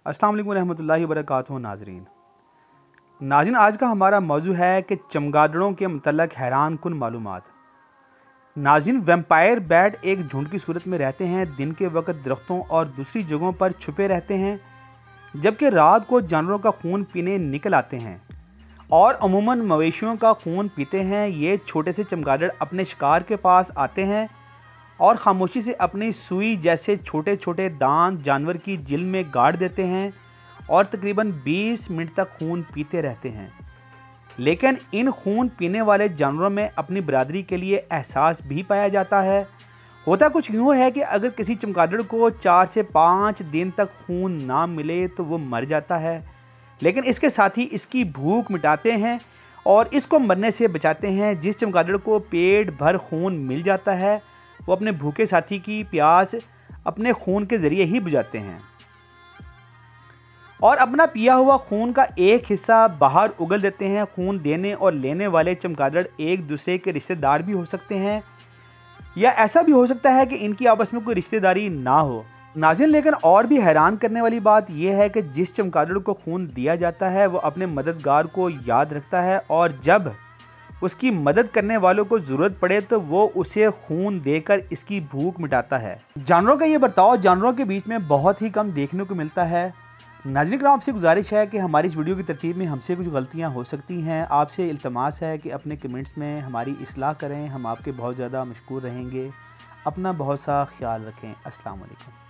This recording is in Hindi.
अस्सलाम वालेकुम रहमतुल्लाहि व बरकातुहू। नाज़रीन, आज का हमारा मौजू है कि चमगादड़ों के मतलब हैरान कुन मालूमात। नाज़रीन, वैम्पायर बैट एक झुंड की सूरत में रहते हैं। दिन के वक्त दरख्तों और दूसरी जगहों पर छुपे रहते हैं, जबकि रात को जानवरों का खून पीने निकल आते हैं और अमूमन मवेशियों का खून पीते हैं। ये छोटे से चमगादड़ अपने शिकार के पास आते हैं और ख़ामोशी से अपनी सुई जैसे छोटे छोटे दांत जानवर की जिल्द में गाड़ देते हैं और तकरीबन 20 मिनट तक खून पीते रहते हैं। लेकिन इन खून पीने वाले जानवरों में अपनी बरादरी के लिए एहसास भी पाया जाता है। होता कुछ यूँ है कि अगर किसी चमगादड़ को 4 से 5 दिन तक खून ना मिले तो वो मर जाता है, लेकिन इसके साथ ही इसकी भूख मिटाते हैं और इसको मरने से बचाते हैं। जिस चमगादड़ को पेट भर खून मिल जाता है वो अपने भूखे साथी की प्यास अपने खून के ज़रिए ही बुझाते हैं और अपना पिया हुआ खून का एक हिस्सा बाहर उगल देते हैं। खून देने और लेने वाले चमगादड़ एक दूसरे के रिश्तेदार भी हो सकते हैं, या ऐसा भी हो सकता है कि इनकी आपस में कोई रिश्तेदारी ना हो। नाज़रीन, लेकिन और भी हैरान करने वाली बात यह है कि जिस चमगादड़ को खून दिया जाता है वो अपने मददगार को याद रखता है और जब उसकी मदद करने वालों को ज़रूरत पड़े तो वो उसे खून देकर इसकी भूख मिटाता है। जानवरों का ये बर्ताव जानवरों के बीच में बहुत ही कम देखने को मिलता है। नाज़रीन कराम, आपसे गुजारिश है कि हमारी इस वीडियो की तरतीब में हमसे कुछ गलतियां हो सकती हैं। आपसे इल्तमास है कि अपने कमेंट्स में हमारी इस्लाह करें, हम आपके बहुत ज़्यादा मशकूर रहेंगे। अपना बहुत सा ख्याल रखें। अस्सलाम वालेकुम।